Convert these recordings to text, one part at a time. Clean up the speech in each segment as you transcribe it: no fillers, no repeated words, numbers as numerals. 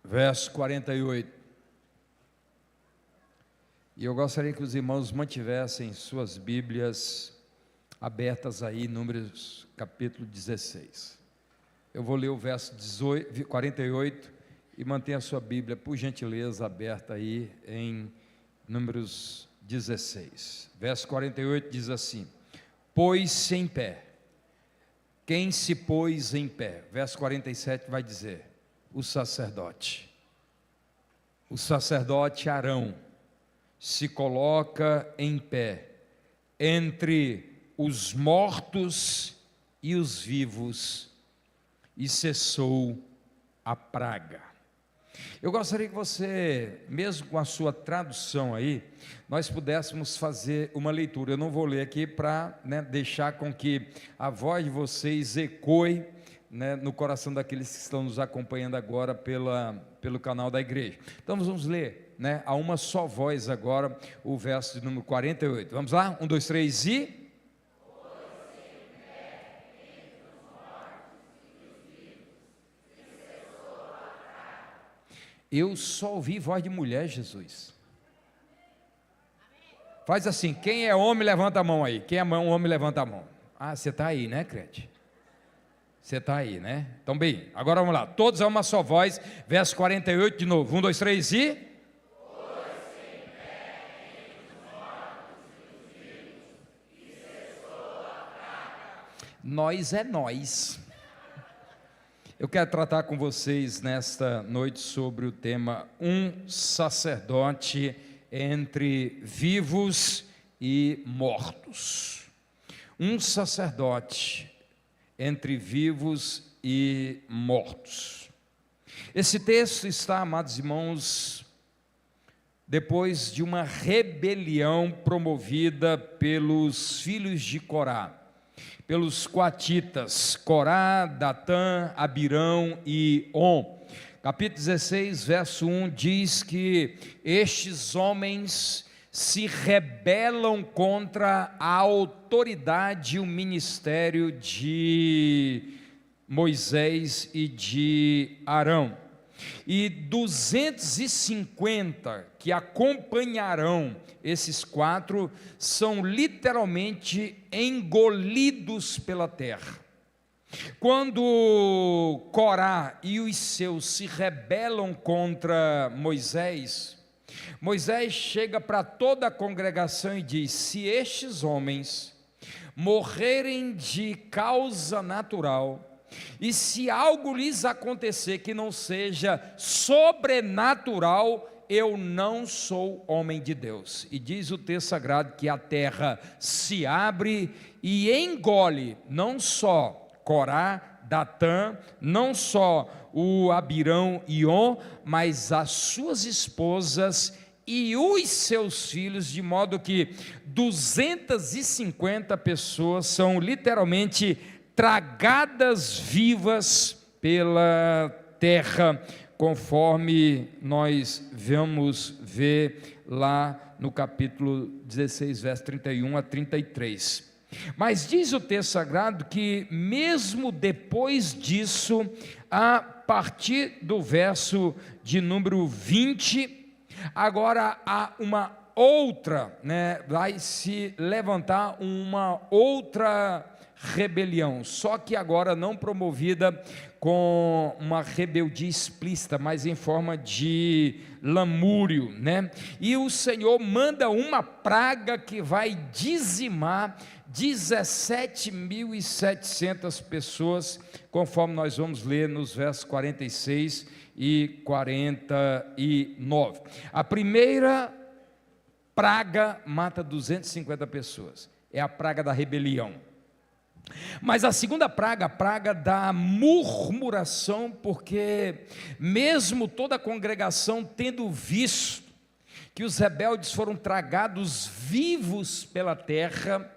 verso 48. E eu gostaria que os irmãos mantivessem suas Bíblias abertas aí, Números capítulo 16. Eu vou ler o verso 48 e mantenha a sua Bíblia, por gentileza, aberta aí em Números 16. Verso 48 diz assim: pôs-se em pé. Quem se pôs em pé? Verso 47 vai dizer: o sacerdote. O sacerdote Arão se coloca em pé entre os mortos e os vivos, e cessou a praga. Eu gostaria que você, mesmo com a sua tradução aí, nós pudéssemos fazer uma leitura. Eu não vou ler aqui para deixar com que a voz de vocês ecoe no coração daqueles que estão nos acompanhando agora pelo canal da igreja. Então nós vamos ler a uma só voz agora o verso de número 48. Vamos lá? 1, 2, 3 e... Eu só ouvi voz de mulher, Jesus. Faz assim, quem é homem levanta a mão aí. Quem é homem levanta a mão. Ah, você está aí, né, crente? Você está aí, né? Então bem, agora vamos lá, todos a uma só voz, verso 48 de novo, 1, 2, 3 e... Nós é nós. Eu quero tratar com vocês nesta noite sobre o tema um sacerdote entre vivos e mortos. Um sacerdote entre vivos e mortos. Esse texto está, amados irmãos, depois de uma rebelião promovida pelos filhos de Corá, pelos coatitas, Corá, Datã, Abirão e On. Capítulo 16, verso 1 diz que estes homens se rebelam contra a autoridade e o ministério de Moisés e de Arão. E 250 que acompanharão esses quatro são literalmente engolidos pela terra. Quando Corá e os seus se rebelam contra Moisés, Moisés chega para toda a congregação e diz: se estes homens morrerem de causa natural, e se algo lhes acontecer que não seja sobrenatural, eu não sou homem de Deus. E diz o texto sagrado que a terra se abre e engole, não só Corá, Datã, não só o Abirão e On, mas as suas esposas e os seus filhos, de modo que 250 pessoas são literalmente tragadas vivas pela terra, conforme nós vamos ver lá no capítulo 16, verso 31 a 33. Mas diz o texto sagrado que mesmo depois disso, a partir do verso de número 20, agora há uma outra, vai se levantar uma outra rebelião, só que agora não promovida com uma rebeldia explícita, mas em forma de lamúrio, E o Senhor manda uma praga que vai dizimar 17.700 pessoas, conforme nós vamos ler nos versos 46 e 49. A primeira praga mata 250 pessoas, é a praga da rebelião. Mas a segunda praga, a praga da murmuração, porque mesmo toda a congregação tendo visto que os rebeldes foram tragados vivos pela terra,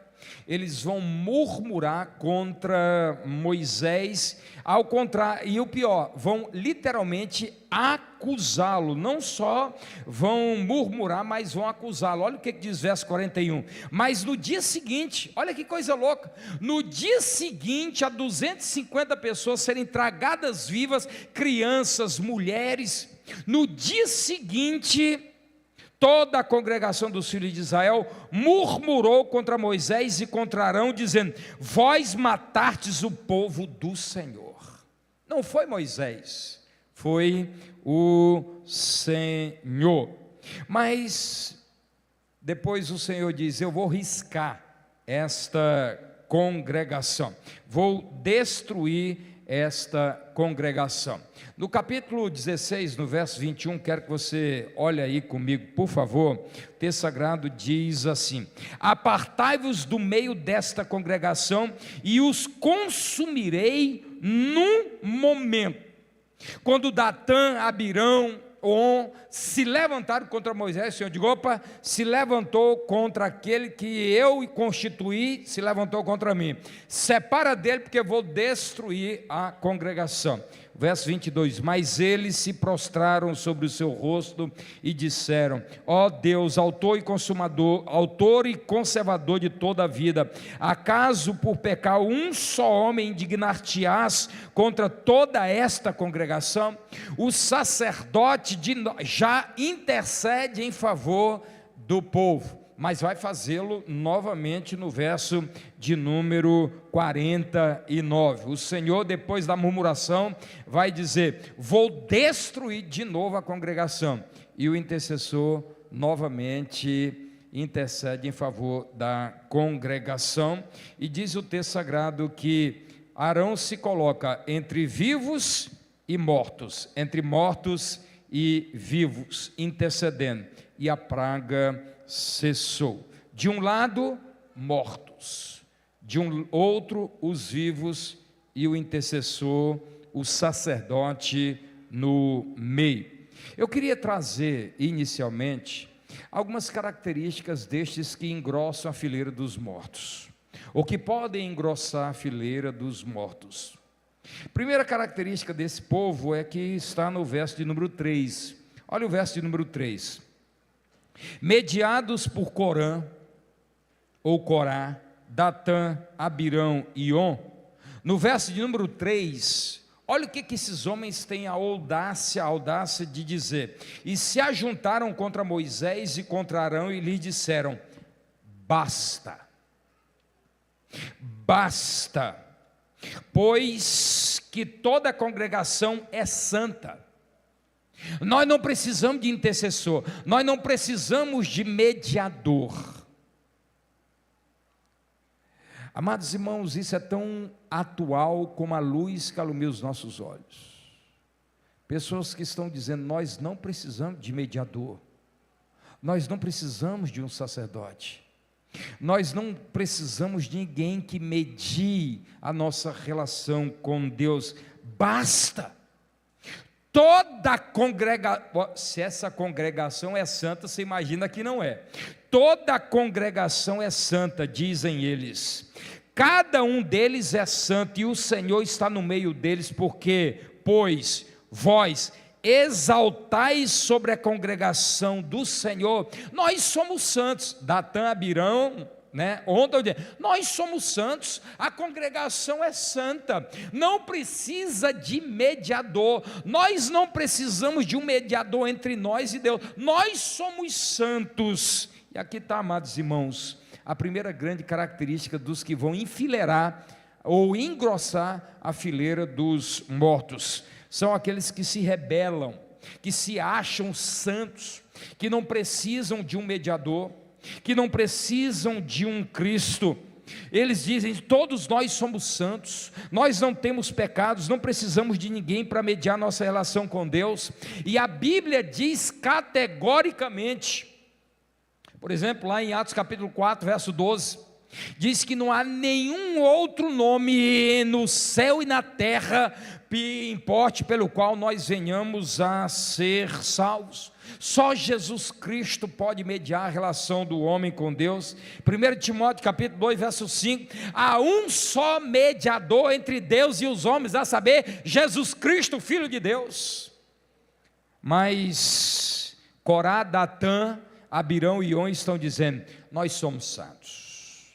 eles vão murmurar contra Moisés, ao contrário, e o pior, vão literalmente acusá-lo, não só vão murmurar, mas vão acusá-lo. Olha o que diz verso 41, mas no dia seguinte, olha que coisa louca, no dia seguinte a 250 pessoas serem tragadas vivas, crianças, mulheres, No dia seguinte, toda a congregação dos filhos de Israel murmurou contra Moisés e contra Arão, dizendo: vós matastes o povo do Senhor. Não foi Moisés, foi o Senhor. Mas depois o Senhor diz: eu vou riscar esta congregação, vou destruir esta congregação. No capítulo 16, no verso 21, quero que você olhe aí comigo, por favor. O texto sagrado diz assim: apartai-vos do meio desta congregação e os consumirei num momento. Quando Datã, Abirão, On se levantaram contra Moisés, o Senhor diz: opa, se levantou contra aquele que eu constituí, se levantou contra mim, separa dele, porque eu vou destruir a congregação. Verso 22, mas eles se prostraram sobre o seu rosto e disseram: ó Deus, autor e conservador de toda a vida, acaso por pecar um só homem indignar-te-ás contra toda esta congregação? O sacerdote já intercede em favor do povo, mas vai fazê-lo novamente no verso de número 49. O Senhor, depois da murmuração, vai dizer: vou destruir de novo a congregação. E o intercessor novamente intercede em favor da congregação. E diz o texto sagrado que Arão se coloca entre vivos e mortos, entre mortos e vivos, intercedendo. E a praga cessou. De um lado, mortos, de um outro, os vivos, e o intercessor, o sacerdote no meio. Eu queria trazer inicialmente algumas características destes que engrossam a fileira dos mortos, ou que podem engrossar a fileira dos mortos. Primeira característica desse povo é que está no verso de número 3. Olha o verso de número 3. Mediados por Corã, ou Corá, Datã, Abirão e On. No verso de número 3, olha o que esses homens têm a audácia de dizer: e se ajuntaram contra Moisés e contra Arão e lhes disseram: basta, basta, pois que toda a congregação é santa. Nós não precisamos de intercessor, nós não precisamos de mediador. Amados irmãos, isso é tão atual como a luz que alumia os nossos olhos. Pessoas que estão dizendo: nós não precisamos de mediador, nós não precisamos de um sacerdote, nós não precisamos de ninguém que medie a nossa relação com Deus, basta. Toda congregação, se essa congregação é santa, você imagina que não é. Toda congregação é santa, dizem eles. Cada um deles é santo e o Senhor está no meio deles, porque, pois, vós exaltais sobre a congregação do Senhor. Nós somos santos. Datã, Abirão, ontem nós somos santos, a congregação é santa, não precisa de mediador, nós não precisamos de um mediador entre nós e Deus, nós somos santos. E aqui está, amados irmãos, a primeira grande característica dos que vão enfileirar ou engrossar a fileira dos mortos, são aqueles que se rebelam, que se acham santos, que não precisam de um mediador, que não precisam de um Cristo. Eles dizem: todos nós somos santos, nós não temos pecados, não precisamos de ninguém para mediar nossa relação com Deus. E a Bíblia diz categoricamente, por exemplo, lá em Atos capítulo 4, verso 12, diz que não há nenhum outro nome no céu e na terra que importe pelo qual nós venhamos a ser salvos. Só Jesus Cristo pode mediar a relação do homem com Deus. 1 Timóteo capítulo 2, verso 5, há um só mediador entre Deus e os homens, a saber, Jesus Cristo, Filho de Deus. Mas Corá, Datã, Abirão e On estão dizendo: nós somos santos,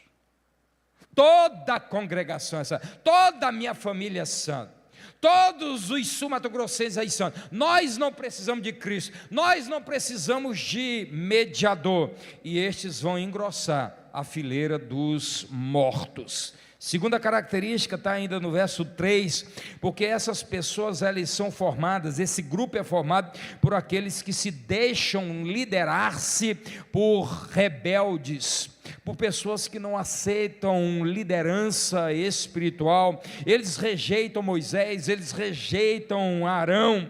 toda a congregação é santa, toda a minha família é santa, Todos os sul-mato-grossenses aí são. Nós não precisamos de Cristo, nós não precisamos de mediador. E estes vão engrossar a fileira dos mortos. Segunda característica está ainda no verso 3, porque essas pessoas, elas são formadas, esse grupo é formado por aqueles que se deixam liderar-se por rebeldes, por pessoas que não aceitam liderança espiritual. Eles rejeitam Moisés, eles rejeitam Arão.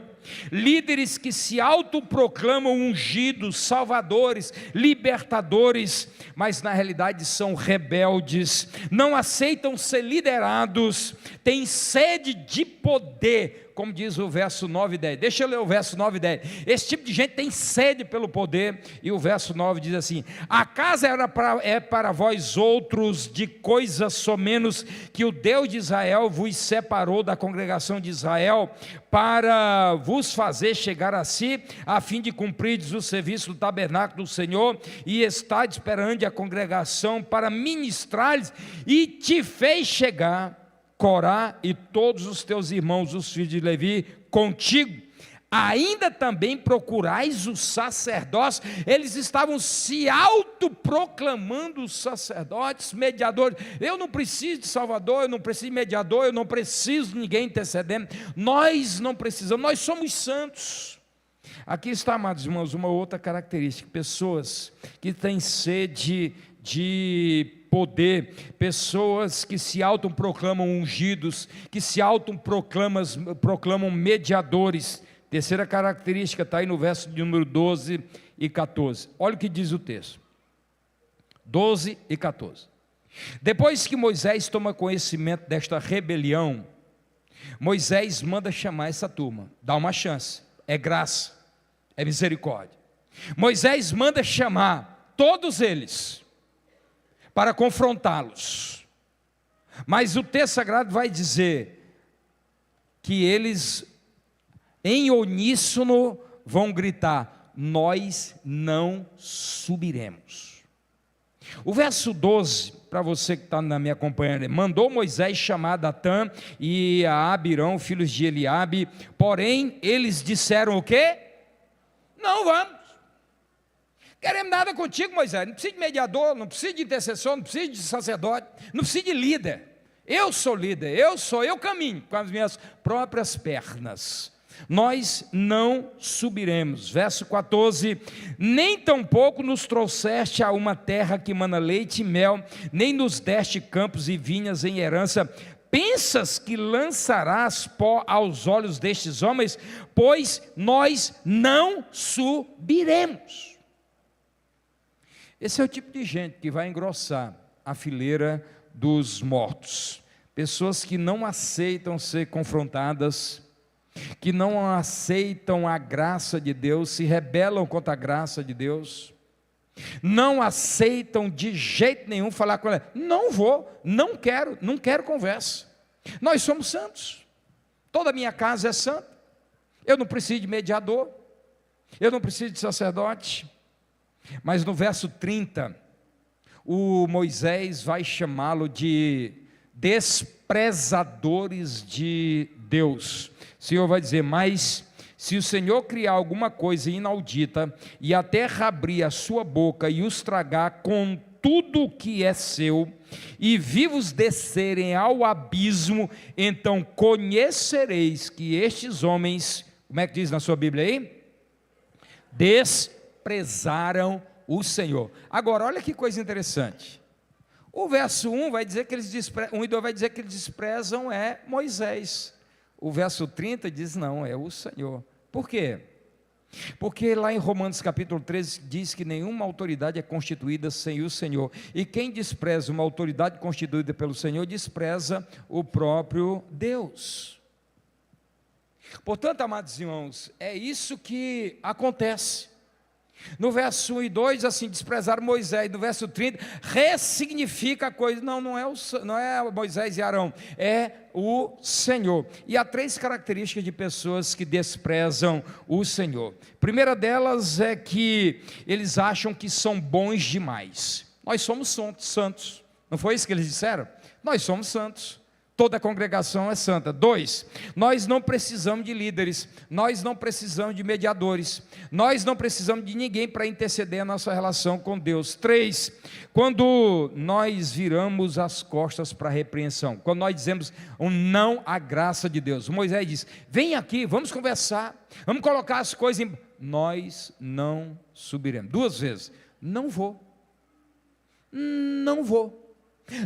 Líderes que se autoproclamam ungidos, salvadores, libertadores, mas na realidade são rebeldes, não aceitam ser liderados, têm sede de poder, como diz o verso 9 e 10, deixa eu ler o verso 9 e 10, esse tipo de gente tem sede pelo poder, e o verso 9 diz assim: acaso é para vós outros de coisas somenos que o Deus de Israel vos separou da congregação de Israel, para vos fazer chegar a si, a fim de cumprirdes o serviço do tabernáculo do Senhor, e estáis perante a congregação para ministrar-lhes, e te fez chegar Corá e todos os teus irmãos, os filhos de Levi, contigo. Ainda também procurais o sacerdócio. Eles estavam se autoproclamando sacerdotes, mediadores. Eu não preciso de salvador, eu não preciso de mediador, eu não preciso de ninguém intercedendo. Nós não precisamos, nós somos santos. Aqui está, amados irmãos, uma outra característica: pessoas que têm sede de poder, pessoas que se autoproclamam ungidos, que se autoproclamam mediadores. Terceira característica está aí no verso de número 12 e 14. Olha o que diz o texto, 12 e 14. Depois que Moisés toma conhecimento desta rebelião, Moisés manda chamar essa turma, dá uma chance, é graça, é misericórdia. Moisés manda chamar todos eles para confrontá-los, mas o texto sagrado vai dizer que eles em uníssono vão gritar: nós não subiremos. O verso 12, para você que está me acompanhando: mandou Moisés chamar Datã e a Abirão, filhos de Eliabe, porém eles disseram o quê? Não vamos. Queremos nada contigo, Moisés. Não precisa de mediador, não precisa de intercessor, não precisa de sacerdote, não precisa de líder. Eu sou líder, eu caminho com as minhas próprias pernas. Nós não subiremos. Verso 14: nem tampouco nos trouxeste a uma terra que mana leite e mel, nem nos deste campos e vinhas em herança. Pensas que lançarás pó aos olhos destes homens? Pois nós não subiremos. Esse é o tipo de gente que vai engrossar a fileira dos mortos. Pessoas que não aceitam ser confrontadas, que não aceitam a graça de Deus, se rebelam contra a graça de Deus, não aceitam de jeito nenhum falar com ela: não vou, não quero conversa. Nós somos santos, toda a minha casa é santa, eu não preciso de mediador, eu não preciso de sacerdote. Mas no verso 30, o Moisés vai chamá-lo de desprezadores de Deus. O Senhor vai dizer: mas se o Senhor criar alguma coisa inaudita, e a terra abrir a sua boca e os tragar com tudo o que é seu, e vivos descerem ao abismo, então conhecereis que estes homens, como é que diz na sua Bíblia aí? Desprezaram o Senhor. Agora, olha que coisa interessante. O verso 1 vai dizer que eles desprezam, 1 e 2 vai dizer que eles desprezam Moisés. O verso 30 diz: não, é o Senhor. Por quê? Porque lá em Romanos capítulo 13 diz que nenhuma autoridade é constituída sem o Senhor. E quem despreza uma autoridade constituída pelo Senhor, despreza o próprio Deus. Portanto, amados irmãos, é isso que acontece. No verso 1 e 2, assim, desprezaram Moisés. No verso 30, ressignifica a coisa. Não é Moisés e Arão, é o Senhor. E há 3 características de pessoas que desprezam o Senhor. A primeira delas é que eles acham que são bons demais. Nós somos santos. Não foi isso que eles disseram? Nós somos santos. Toda a congregação é santa. 2, nós não precisamos de líderes, nós não precisamos de mediadores, nós não precisamos de ninguém para interceder a nossa relação com Deus. 3, quando nós viramos as costas para a repreensão, quando nós dizemos um não à graça de Deus, Moisés diz, vem aqui, vamos conversar, vamos colocar as coisas em... Nós não subiremos. 2 vezes, não vou,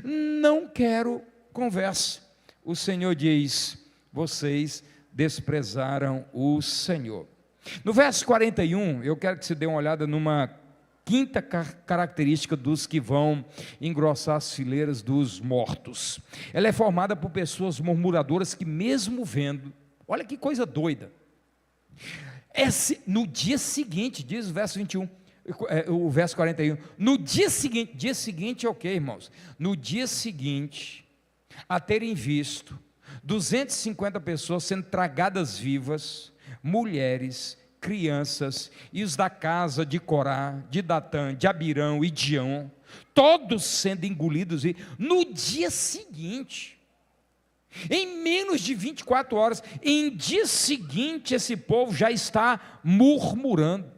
não quero conversa. O Senhor diz, vocês desprezaram o Senhor. No verso 41, eu quero que você dê uma olhada numa quinta característica dos que vão engrossar as fileiras dos mortos. Ela é formada por pessoas murmuradoras que mesmo vendo, olha que coisa doida, no dia seguinte, diz o verso 21, o verso 41, no dia seguinte é o que, irmãos? No dia seguinte, a terem visto 250 pessoas sendo tragadas vivas, mulheres, crianças, e os da casa de Corá, de Datã, de Abirão e de On, todos sendo engolidos, no dia seguinte, em menos de 24 horas, em dia seguinte, esse povo já está murmurando,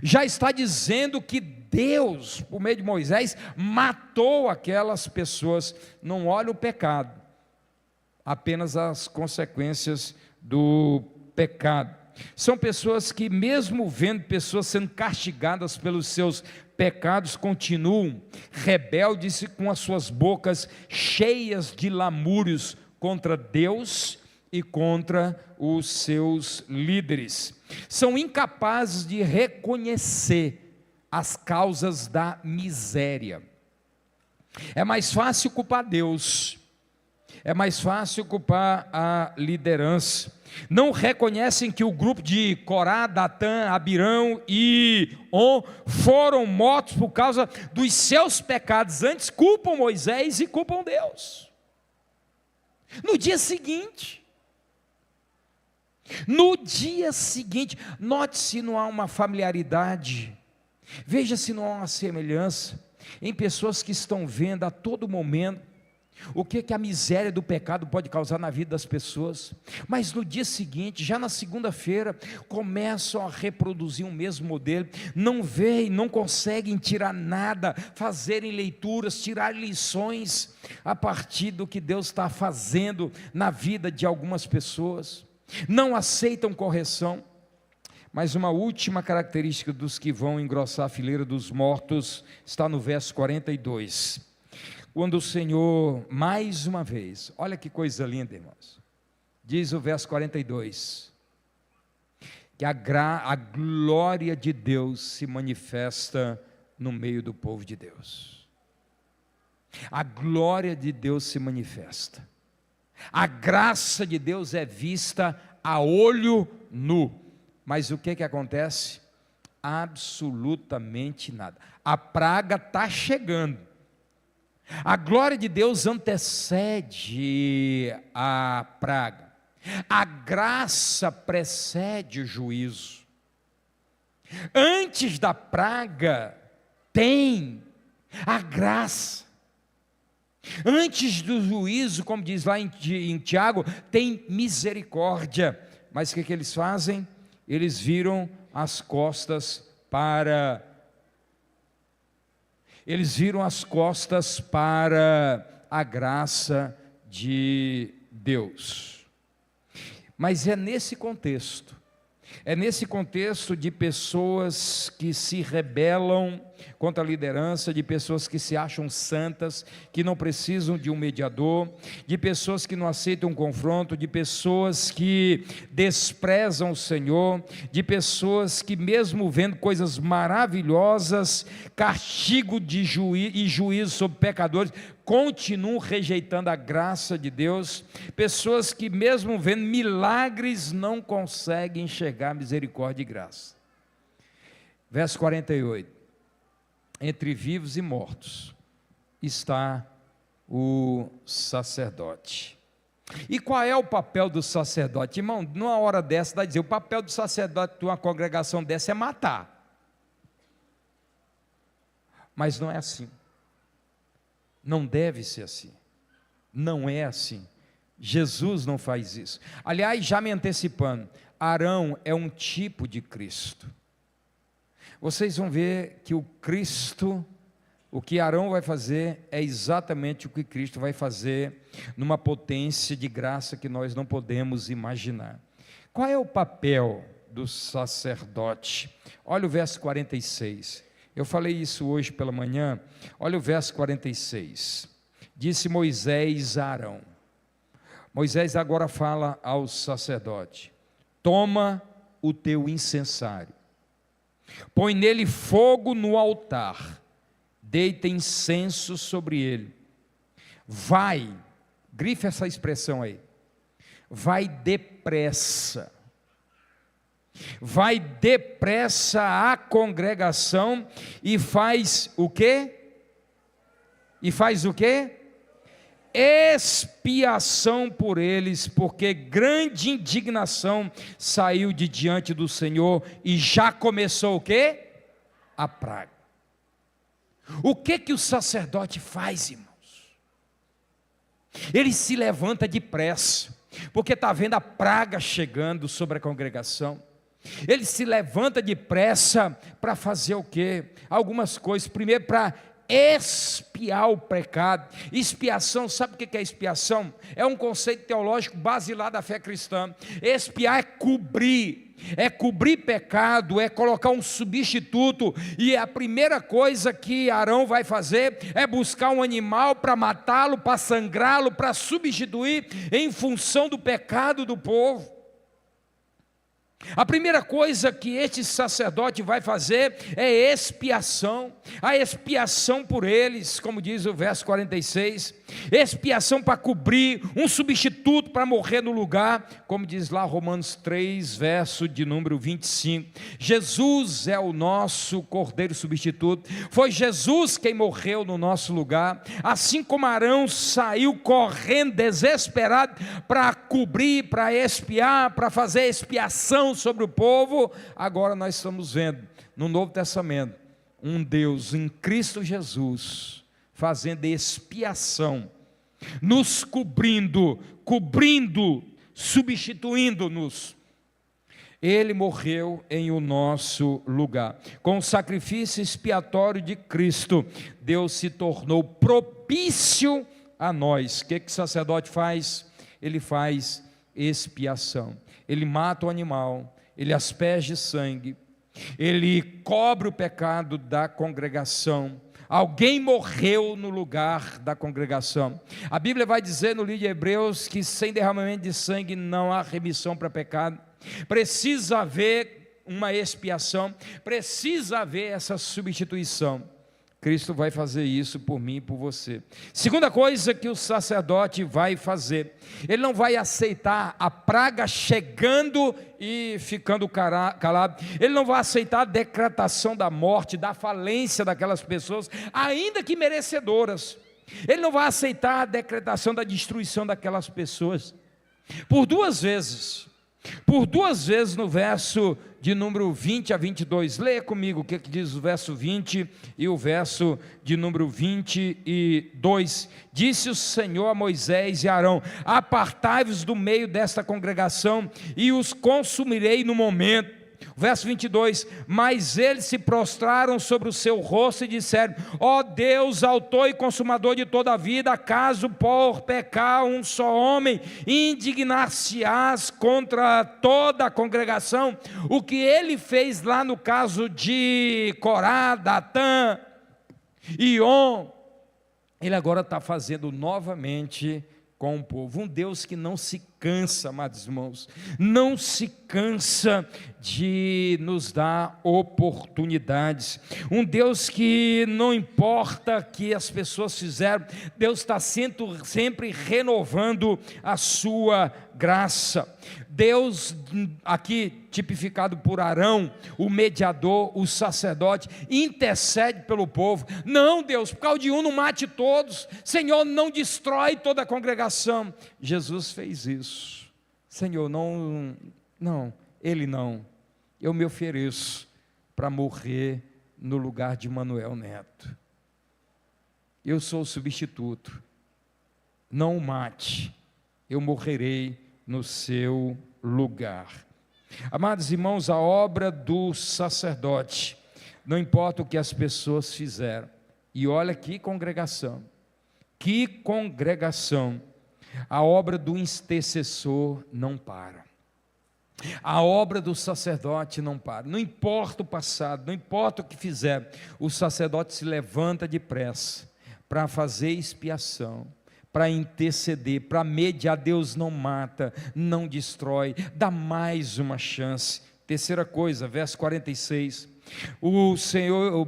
já está dizendo que Deus, por meio de Moisés, matou aquelas pessoas. Não olha o pecado, apenas as consequências do pecado. São pessoas que, mesmo vendo pessoas sendo castigadas pelos seus pecados, continuam rebeldes e com as suas bocas cheias de lamúrios contra Deus e contra os seus líderes. São incapazes de reconhecer as causas da miséria. É mais fácil culpar Deus, é mais fácil culpar a liderança. Não reconhecem que o grupo de Corá, Datã, Abirão e On foram mortos por causa dos seus pecados. Antes culpam Moisés e culpam Deus. No dia seguinte, note se não há uma familiaridade, veja se não há uma semelhança em pessoas que estão vendo a todo momento o que a miséria do pecado pode causar na vida das pessoas, mas no dia seguinte, já na segunda-feira, começam a reproduzir o mesmo modelo, não veem, não conseguem tirar nada, fazerem leituras, tirar lições a partir do que Deus está fazendo na vida de algumas pessoas, não aceitam correção. Mas uma última característica dos que vão engrossar a fileira dos mortos está no verso 42, quando o Senhor, mais uma vez, olha que coisa linda, irmãos, diz o verso 42, que a glória de Deus se manifesta no meio do povo de Deus. A glória de Deus se manifesta, a graça de Deus é vista a olho nu. Mas o que acontece? Absolutamente nada. A praga está chegando. A glória de Deus antecede a praga. A graça precede o juízo. Antes da praga tem a graça. Antes do juízo, como diz lá em Tiago, tem misericórdia. Mas o que eles fazem? Eles viram as costas para a graça de Deus. Mas é nesse contexto de pessoas que se rebelam contra a liderança, de pessoas que se acham santas, que não precisam de um mediador, de pessoas que não aceitam um confronto, de pessoas que desprezam o Senhor, de pessoas que, mesmo vendo coisas maravilhosas, castigo e juízo sobre pecadores, continuam rejeitando a graça de Deus, pessoas que, mesmo vendo milagres, não conseguem enxergar misericórdia e graça. Verso 48, entre vivos e mortos está o sacerdote. E qual é o papel do sacerdote? Irmão, numa hora dessa, vai dizer, o papel do sacerdote de uma congregação dessa é matar. Mas não é assim. Não deve ser assim. Não é assim. Jesus não faz isso. Aliás, já me antecipando, Arão é um tipo de Cristo. Vocês vão ver que o Cristo, o que Arão vai fazer é exatamente o que Cristo vai fazer, numa potência de graça que nós não podemos imaginar. Qual é o papel do sacerdote? Olha o verso 46. Eu falei isso hoje pela manhã. Olha o verso 46. Disse Moisés a Arão. Moisés agora fala ao sacerdote: toma o teu incensário, põe nele fogo no altar, deita incenso sobre ele, vai, grife essa expressão aí, vai depressa à congregação e faz o quê? Expiação por eles, porque grande indignação saiu de diante do Senhor e já começou o quê? A praga. O que o sacerdote faz, irmãos? Ele se levanta depressa, porque está vendo a praga chegando sobre a congregação. Ele se levanta depressa para fazer o quê? Algumas coisas. Primeiro, para expiar o pecado. Expiação, sabe o que é expiação? É um conceito teológico basilar da fé cristã. Expiar é cobrir pecado, é colocar um substituto. E a primeira coisa que Arão vai fazer é buscar um animal para matá-lo, para sangrá-lo, para substituir em função do pecado do povo. A primeira coisa que este sacerdote vai fazer é expiação, a expiação por eles, como diz o verso 46, expiação para cobrir, um substituto para morrer no lugar, como diz lá Romanos 3, verso de número 25, Jesus é o nosso cordeiro substituto, foi Jesus quem morreu no nosso lugar, assim como Arão saiu correndo desesperado para cobrir, para expiar, para fazer expiação sobre o povo, agora nós estamos vendo no Novo Testamento um Deus em Cristo Jesus fazendo expiação, nos cobrindo, substituindo-nos. Ele morreu em o nosso lugar. Com o sacrifício expiatório de Cristo, Deus se tornou propício a nós. O que o sacerdote faz? Ele faz expiação. Ele mata o animal, ele asperge sangue, ele cobre o pecado da congregação. Alguém morreu no lugar da congregação. A Bíblia vai dizer no livro de Hebreus que sem derramamento de sangue não há remissão para pecado. Precisa haver uma expiação, precisa haver essa substituição. Cristo vai fazer isso por mim e por você. Segunda coisa que o sacerdote vai fazer, ele não vai aceitar a praga chegando e ficando calado, ele não vai aceitar a decretação da morte, da falência daquelas pessoas, ainda que merecedoras, ele não vai aceitar a decretação da destruição daquelas pessoas, por duas vezes no verso de número 20 a 22, leia comigo o que diz o verso 20 e o verso de número 22, disse o Senhor a Moisés e a Arão, apartai-vos do meio desta congregação e os consumirei no momento. Verso 22, mas eles se prostraram sobre o seu rosto e disseram, ó Deus, autor e consumador de toda a vida, acaso por pecar um só homem, indignar-se-ás contra toda a congregação? O que ele fez lá no caso de Corá, Datã e On, ele agora está fazendo novamente com o povo, um Deus que não se cansa, amados irmãos, não se cansa de nos dar oportunidades, um Deus que não importa que as pessoas fizeram, Deus está sempre renovando a sua graça. Deus, aqui tipificado por Arão, o mediador, o sacerdote, intercede pelo povo. Não, Deus, por causa de um não mate todos, Senhor, não destrói toda a congregação. Jesus fez isso. Senhor, não, Ele não. Eu me ofereço para morrer no lugar de Manuel Neto. Eu sou o substituto. não o mate, eu morrerei no seu lugar. Amados irmãos, a obra do sacerdote, não importa o que as pessoas fizeram, e olha que congregação, a obra do intercessor não para. A obra do sacerdote não para, não importa o passado, não importa o que fizer, o sacerdote se levanta depressa para fazer expiação, para interceder, para mediar. Deus não mata, não destrói, dá mais uma chance. Terceira coisa, verso 46, o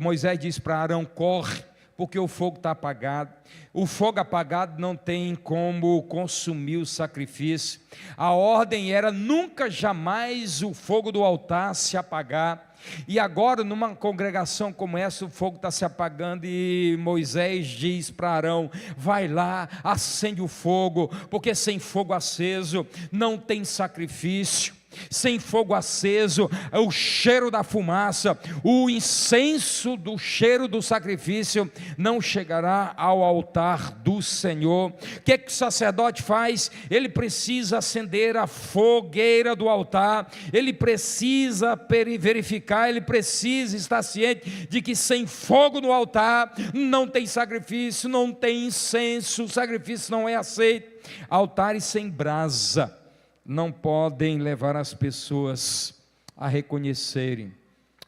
Moisés diz para Arão: corre, porque o fogo está apagado. O fogo apagado não tem como consumir o sacrifício. A ordem era nunca, jamais o fogo do altar se apagar. E agora, numa congregação como essa, o fogo está se apagando e Moisés diz para Arão: vai lá, acende o fogo, porque sem fogo aceso não tem sacrifício. Sem fogo aceso, o cheiro da fumaça, o incenso do cheiro do sacrifício não chegará ao altar do Senhor. O que o sacerdote faz? Ele precisa acender a fogueira do altar, ele precisa verificar, ele precisa estar ciente de que sem fogo no altar não tem sacrifício, não tem incenso, o sacrifício não é aceito. Altares sem brasa não podem levar as pessoas a reconhecerem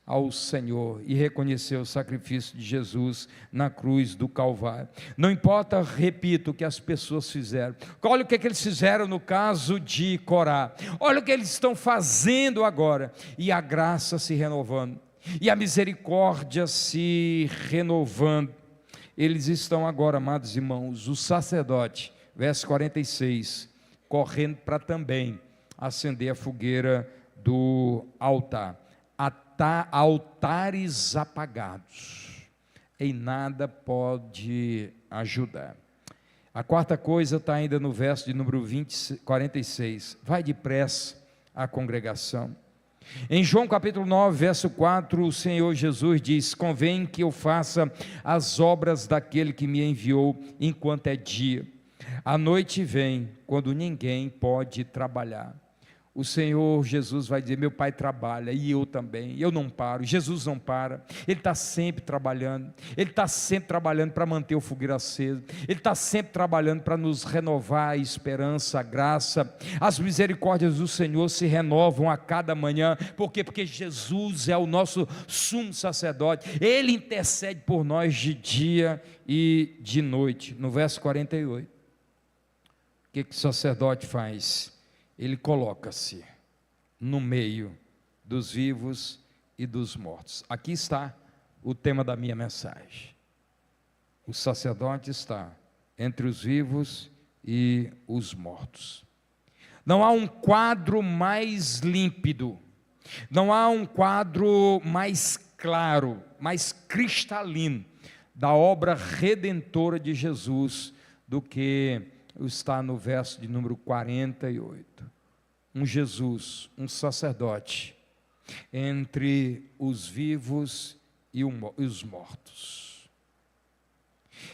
ao Senhor e reconhecer o sacrifício de Jesus na cruz do Calvário. Não importa, repito, o que as pessoas fizeram. Olha o que eles fizeram no caso de Corá. Olha o que eles estão fazendo agora. E a graça se renovando, e a misericórdia se renovando. Eles estão agora, amados irmãos, o sacerdote, verso 46, correndo para também acender a fogueira do altar. Altares apagados em nada pode ajudar. A quarta coisa está ainda no verso de número 46. Vai depressa a congregação. Em João capítulo 9, verso 4, o Senhor Jesus diz: convém que eu faça as obras daquele que me enviou enquanto é dia. A noite vem, quando ninguém pode trabalhar. O Senhor Jesus vai dizer: meu Pai trabalha, e eu também, eu não paro. Jesus não para, Ele está sempre trabalhando, Ele está sempre trabalhando para manter o fogueiro aceso, Ele está sempre trabalhando para nos renovar a esperança, a graça. As misericórdias do Senhor se renovam a cada manhã. Por quê? Porque Jesus é o nosso sumo sacerdote, Ele intercede por nós de dia e de noite. No verso 48, o que o sacerdote faz? Ele coloca-se no meio dos vivos e dos mortos. Aqui está o tema da minha mensagem. O sacerdote está entre os vivos e os mortos. Não há um quadro mais límpido, não há um quadro mais claro, mais cristalino da obra redentora de Jesus do que está no verso de número 48. Um Jesus, um sacerdote entre os vivos e os mortos.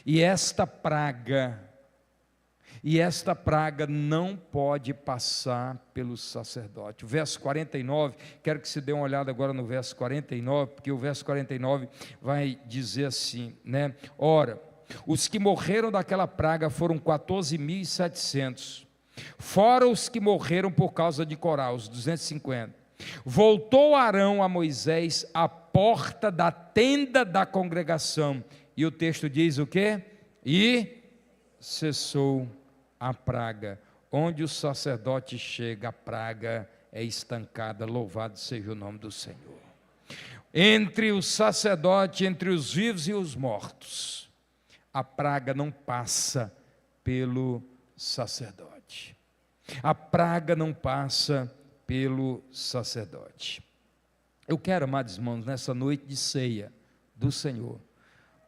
E esta praga não pode passar pelo sacerdote. O verso 49, quero que você dê uma olhada agora no verso 49, porque o verso 49 vai dizer assim, né? Ora, os que morreram daquela praga foram 14.700, fora os que morreram por causa de Corá, os 250. Voltou Arão a Moisés à porta da tenda da congregação, e o texto diz o quê? E cessou a praga. Onde o sacerdote chega, a praga é estancada. Louvado seja o nome do Senhor. Entre o sacerdote, entre os vivos e os mortos, a praga não passa pelo sacerdote. A praga não passa pelo sacerdote. Eu quero, amados irmãos, nessa noite de ceia do Senhor,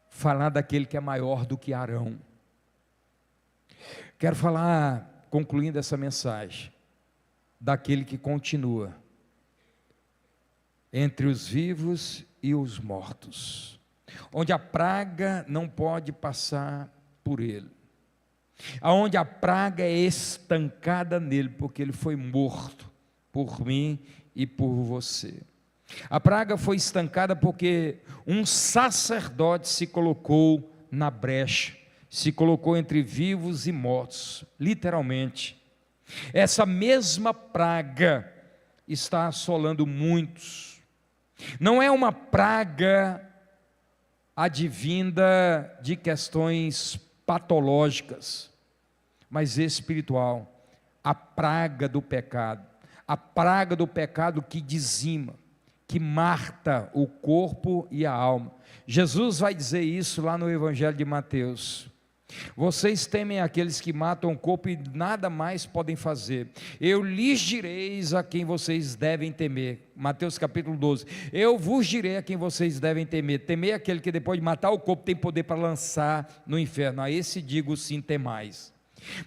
falar daquele que é maior do que Arão. Quero falar, concluindo essa mensagem, daquele que continua entre os vivos e os mortos, onde a praga não pode passar por ele. aonde a praga é estancada nele, porque ele foi morto por mim e por você. A praga foi estancada porque um sacerdote se colocou na brecha, se colocou entre vivos e mortos, literalmente. Essa mesma praga está assolando muitos. Não é uma praga advinda de questões patológicas, mas espiritual. A praga do pecado. A praga do pecado que dizima, que mata o corpo e a alma. Jesus vai dizer isso lá no Evangelho de Mateus. Vocês temem aqueles que matam o corpo e nada mais podem fazer. Eu lhes direis a quem vocês devem temer. Mateus capítulo 12. Eu vos direi a quem vocês devem temer. Temer aquele que depois de matar o corpo tem poder para lançar no inferno. A esse digo sim, temais.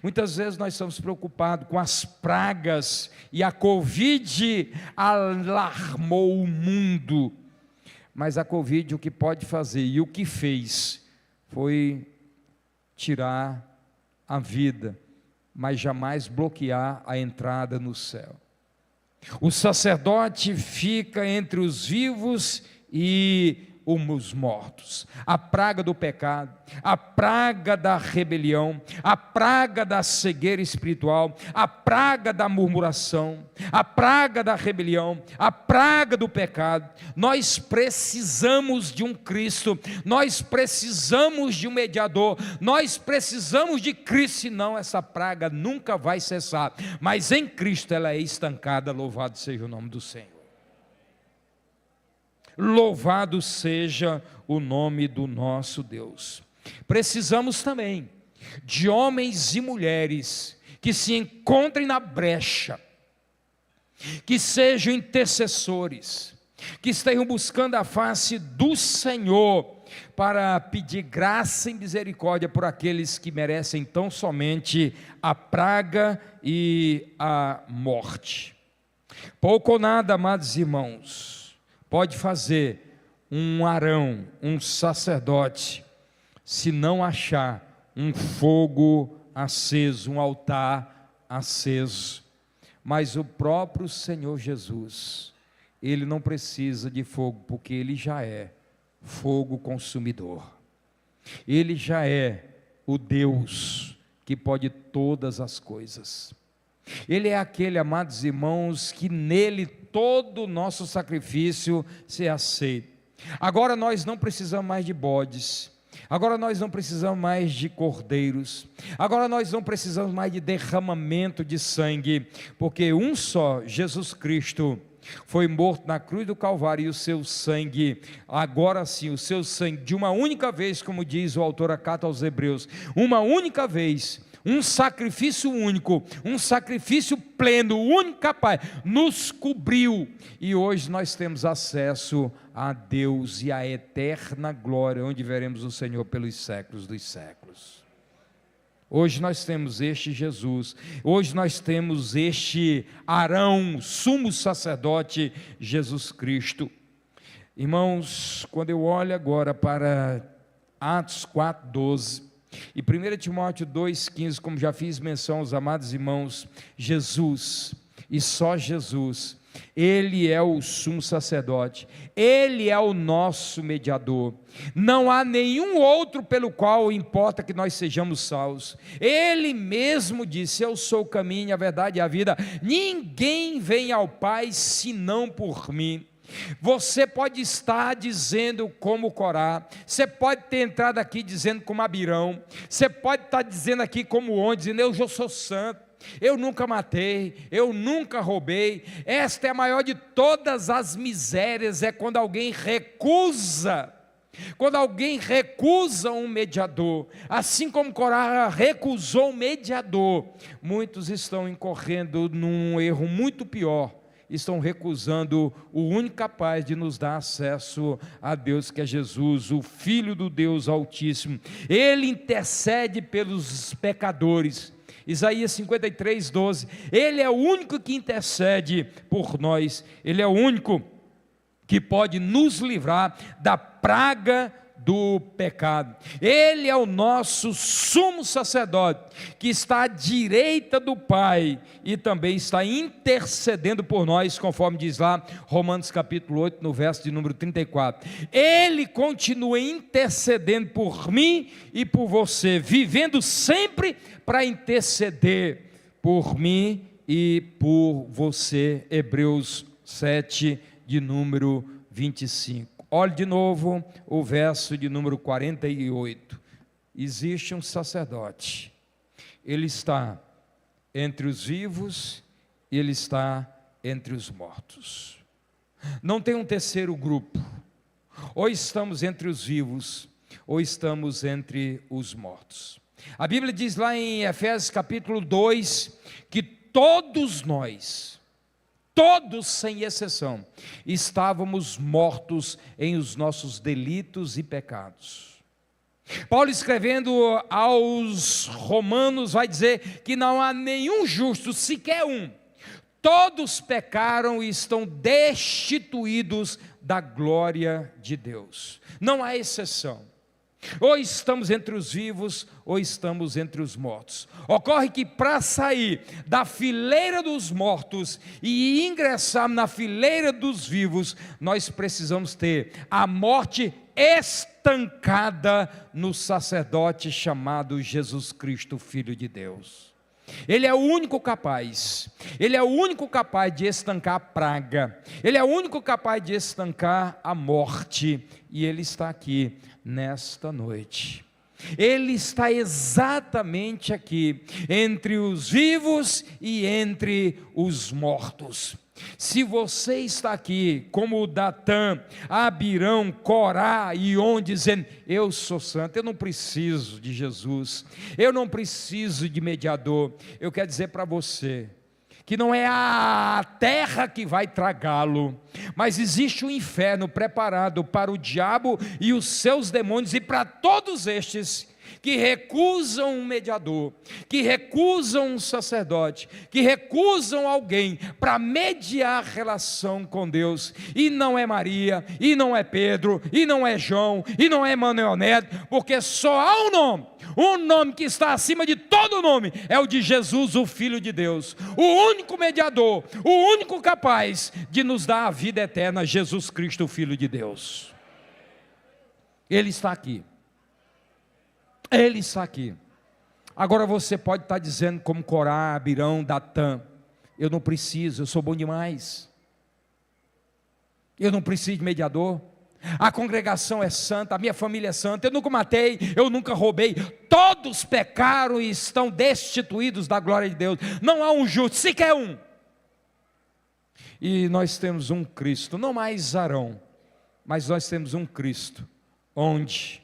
Muitas vezes nós estamos preocupados com as pragas, e a Covid alarmou o mundo, mas a Covid o que pode fazer, e o que fez, foi tirar a vida, mas jamais bloquear a entrada no céu. O sacerdote fica entre os vivos e os mortos. A praga do pecado, a praga da rebelião, a praga da cegueira espiritual, a praga da murmuração, a praga da rebelião, a praga do pecado. Nós precisamos de um Cristo, nós precisamos de um mediador, nós precisamos de Cristo, senão essa praga nunca vai cessar, mas em Cristo ela é estancada. Louvado seja o nome do Senhor. Louvado seja o nome do nosso Deus. Precisamos também de homens e mulheres que se encontrem na brecha, que sejam intercessores, que estejam buscando a face do Senhor para pedir graça e misericórdia por aqueles que merecem tão somente a praga e a morte. Pouco ou nada, amados irmãos, pode fazer um Arão, um sacerdote, se não achar um fogo aceso, um altar aceso. Mas o próprio Senhor Jesus, Ele não precisa de fogo, porque Ele já é fogo consumidor. Ele já é o Deus que pode todas as coisas. Ele é aquele, amados irmãos, que nele todo o nosso sacrifício se aceita. Agora nós não precisamos mais de bodes, agora nós não precisamos mais de cordeiros, agora nós não precisamos mais de derramamento de sangue, porque um só, Jesus Cristo, foi morto na cruz do Calvário, e o seu sangue, agora sim, o seu sangue, de uma única vez, como diz o autor da carta aos Hebreus, uma única vez, um sacrifício único, um sacrifício pleno, único capaz, nos cobriu, e hoje nós temos acesso a Deus e a eterna glória, onde veremos o Senhor pelos séculos dos séculos. Hoje nós temos este Jesus, hoje nós temos este Arão, sumo sacerdote, Jesus Cristo. Irmãos, quando eu olho agora para Atos 4:12, e 1 Timóteo 2,15, como já fiz menção aos amados irmãos, Jesus, e só Jesus, Ele é o sumo sacerdote, Ele é o nosso mediador, não há nenhum outro pelo qual importa que nós sejamos salvos. Ele mesmo disse: eu sou o caminho, a verdade e a vida, ninguém vem ao Pai senão por mim. Você pode estar dizendo como Corá, você pode ter entrado aqui dizendo como Abirão, você pode estar dizendo aqui como onde, dizendo: eu já sou santo, eu nunca matei, eu nunca roubei. Esta é a maior de todas as misérias, é quando alguém recusa um mediador, assim como Corá recusou um mediador. Muitos estão incorrendo num erro muito pior, estão recusando o único capaz de nos dar acesso a Deus, que é Jesus, o Filho do Deus Altíssimo. Ele intercede pelos pecadores. Isaías 53:12, Ele é o único que intercede por nós, Ele é o único que pode nos livrar da praga do pecado. Ele é o nosso sumo sacerdote, que está à direita do Pai e também está intercedendo por nós, conforme diz lá Romanos capítulo 8, no verso de número 34. Ele continua intercedendo por mim e por você, vivendo sempre para interceder por mim e por você. Hebreus 7, de número 25. Olhe de novo o verso de número 48. Existe um sacerdote, ele está entre os vivos e ele está entre os mortos. Não tem um terceiro grupo, ou estamos entre os vivos, ou estamos entre os mortos. A Bíblia diz lá em Efésios capítulo 2, que todos nós, todos sem exceção, estávamos mortos em os nossos delitos e pecados. Paulo, escrevendo aos romanos, vai dizer que não há nenhum justo, sequer um. Todos pecaram e estão destituídos da glória de Deus. Não há exceção. Ou estamos entre os vivos, ou estamos entre os mortos. Ocorre que para sair da fileira dos mortos e ingressar na fileira dos vivos, nós precisamos ter a morte estancada no sacerdote chamado Jesus Cristo, Filho de Deus. Ele é o único capaz, ele é o único capaz de estancar a praga, ele é o único capaz de estancar a morte, e ele está aqui nesta noite. Ele está exatamente aqui, entre os vivos e entre os mortos. Se você está aqui como Datã, Abirão, Corá e On, dizendo: eu sou santo, eu não preciso de Jesus, eu não preciso de mediador, eu quero dizer para você que não é a terra que vai tragá-lo, mas existe um inferno preparado para o diabo e os seus demônios, e para todos estes que recusam um mediador, que recusam um sacerdote, que recusam alguém para mediar relação com Deus. E não é Maria, e não é Pedro, e não é João, e não é Manuel Neto, porque só há um nome que está acima de todo nome, é o de Jesus, o Filho de Deus, o único mediador, o único capaz de nos dar a vida eterna, Jesus Cristo, o Filho de Deus. Ele está aqui. Ele está aqui. Agora você pode estar dizendo como Corá, Abirão, Datã: eu não preciso, eu sou bom demais, eu não preciso de mediador, a congregação é santa, a minha família é santa, eu nunca matei, eu nunca roubei. Todos pecaram e estão destituídos da glória de Deus, não há um justo, sequer um. E nós temos um Cristo, não mais Arão, mas nós temos um Cristo, onde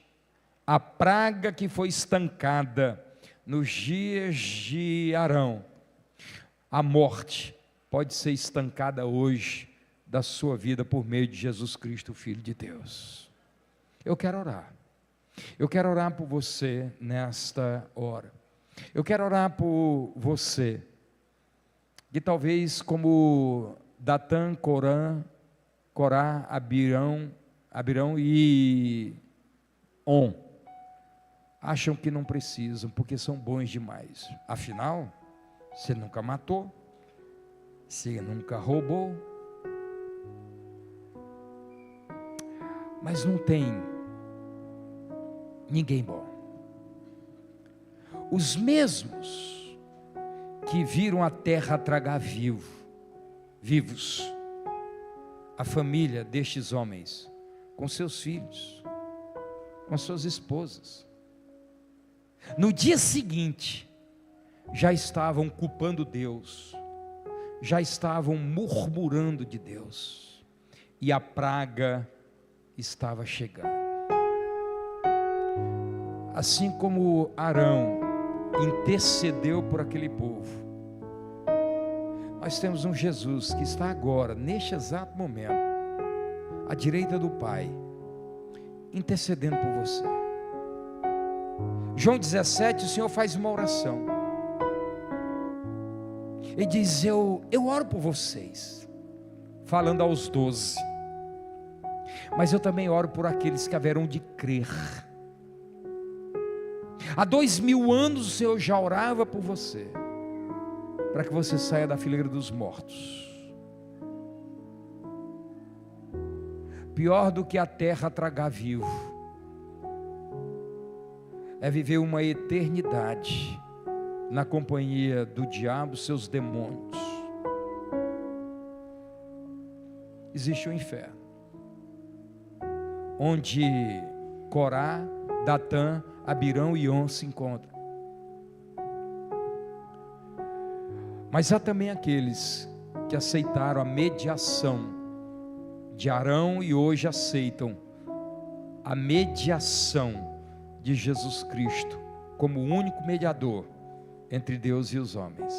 a praga que foi estancada nos dias de Arão, a morte pode ser estancada hoje da sua vida por meio de Jesus Cristo, Filho de Deus. Eu quero orar por você nesta hora. Eu quero orar por você que talvez como Datã, Corá, Abirão e On, acham que não precisam, porque são bons demais. Afinal, você nunca matou, você nunca roubou, mas não tem ninguém bom. Os mesmos que viram a terra tragar vivos, a família destes homens, com seus filhos, com suas esposas, no dia seguinte, já estavam culpando Deus, já estavam murmurando de Deus, e a praga estava chegando. Assim como Arão intercedeu por aquele povo, nós temos um Jesus que está agora, neste exato momento, à direita do Pai, intercedendo por você. João 17, o Senhor faz uma oração. Ele diz: eu oro por vocês, falando aos 12. mas eu também oro por aqueles que haverão de crer. Há 2000 anos o Senhor já orava por você, para que você saia da fileira dos mortos. Pior do que a terra tragar vivo é viver uma eternidade na companhia do diabo, seus demônios. Existe o inferno, onde Corá, Datã, Abirão e On se encontram. Mas há também aqueles que aceitaram a mediação de Arão e hoje aceitam a mediação de Jesus Cristo como o único mediador entre Deus e os homens.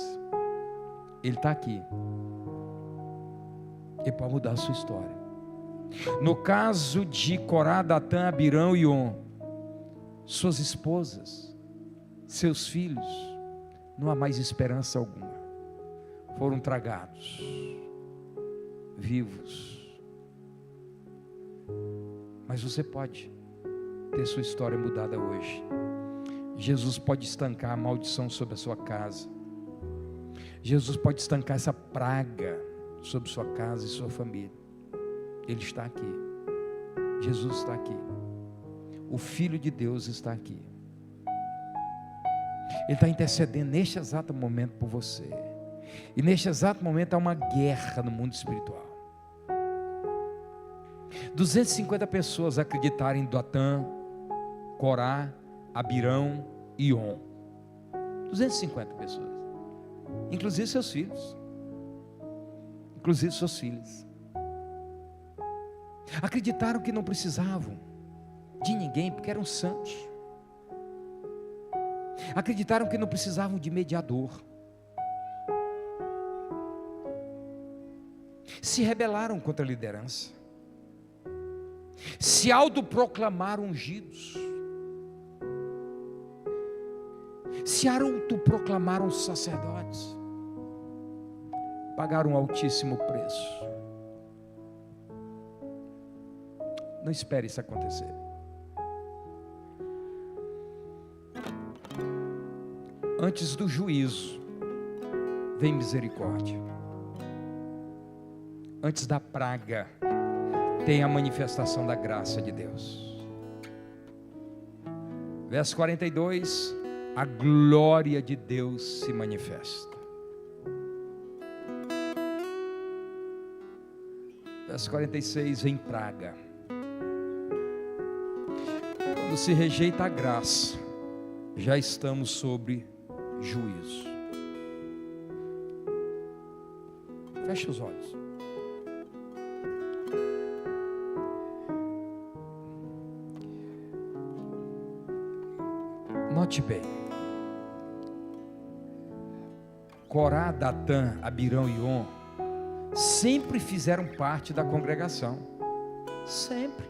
Ele está aqui. Ele pode mudar a sua história. No caso de Corá, Datã, Abirão e On, suas esposas, seus filhos, não há mais esperança alguma. Foram tragados, vivos. Mas você pode ter sua história mudada hoje. Jesus pode estancar a maldição sobre a sua casa. Jesus pode estancar essa praga sobre sua casa e sua família. Ele está aqui. Jesus está aqui. O Filho de Deus está aqui. Ele está intercedendo neste exato momento por você. E neste exato momento há uma guerra no mundo espiritual. 250 pessoas acreditaram em Datã, Corá, Abirão e On. 250 pessoas. Inclusive seus filhos. Inclusive suas filhas. Acreditaram que não precisavam de ninguém, porque eram santos. Acreditaram que não precisavam de mediador. Se rebelaram contra a liderança. Se autoproclamaram ungidos. Se autoproclamaram sacerdotes. Pagaram um altíssimo preço. Não espere isso acontecer. Antes do juízo, vem misericórdia. Antes da praga, tem a manifestação da graça de Deus. Verso 42, a glória de Deus se manifesta. Verso 46, vem praga. Quando se rejeita a graça, já estamos sobre juízo. Feche os olhos. Note bem. Corá, Datã, Abirão e On sempre fizeram parte da congregação. Sempre.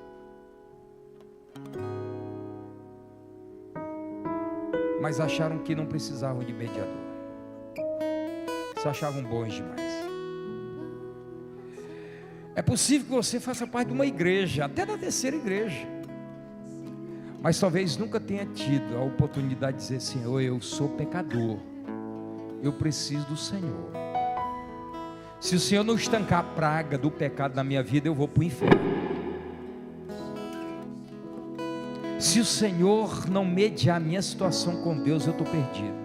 Mas acharam que não precisavam de mediador. Se achavam bons demais. É possível que você faça parte de uma igreja, até da terceira igreja, mas talvez nunca tenha tido a oportunidade de dizer: Senhor, eu sou pecador, eu preciso do Senhor. Se o Senhor não estancar a praga do pecado na minha vida, eu vou para o inferno. Se o Senhor não mediar a minha situação com Deus, eu estou perdido.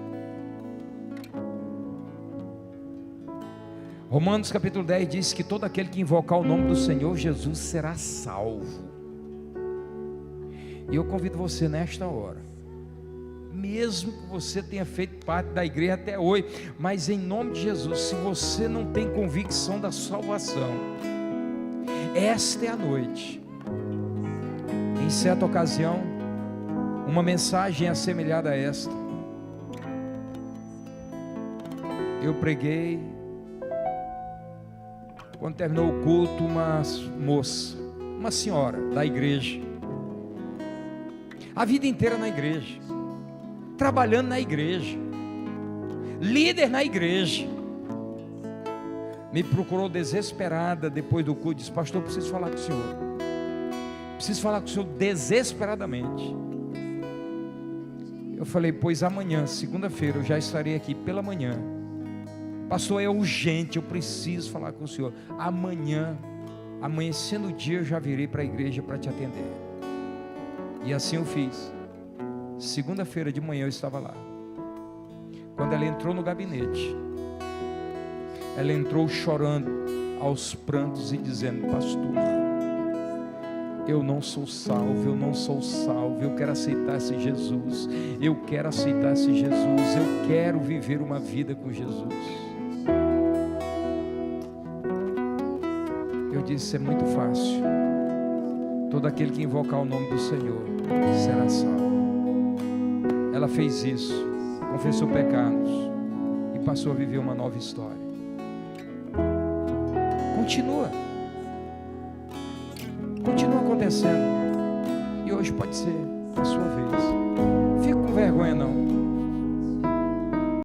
Romanos capítulo 10 diz que todo aquele que invocar o nome do Senhor Jesus será salvo. E eu convido você nesta hora, mesmo que você tenha feito parte da igreja até hoje, mas em nome de Jesus, se você não tem convicção da salvação, esta é a noite. Em certa ocasião, uma mensagem assemelhada a esta, eu preguei. Quando terminou o culto, uma moça, uma senhora da igreja, a vida inteira na igreja, trabalhando na igreja, líder na igreja, me procurou desesperada depois do culto, disse: pastor, eu preciso falar com o senhor. preciso falar com o senhor desesperadamente. Eu falei, pois amanhã, segunda-feira, eu já estarei aqui pela manhã. Pastor, é urgente, eu preciso falar com o senhor. Amanhã, amanhecendo o dia, eu já virei para a igreja para te atender. E assim eu fiz. Segunda-feira de manhã eu estava lá. Quando ela entrou no gabinete, ela entrou chorando aos prantos e dizendo, pastor, eu não sou salvo, eu não sou salvo, eu quero aceitar esse Jesus, eu quero aceitar esse Jesus, eu quero viver uma vida com Jesus. Eu disse, é muito fácil, todo aquele que invocar o nome do Senhor será salvo. Ela fez isso, confessou pecados e passou a viver uma nova história. Continua acontecendo, e hoje pode ser a sua vez. Fica com vergonha não,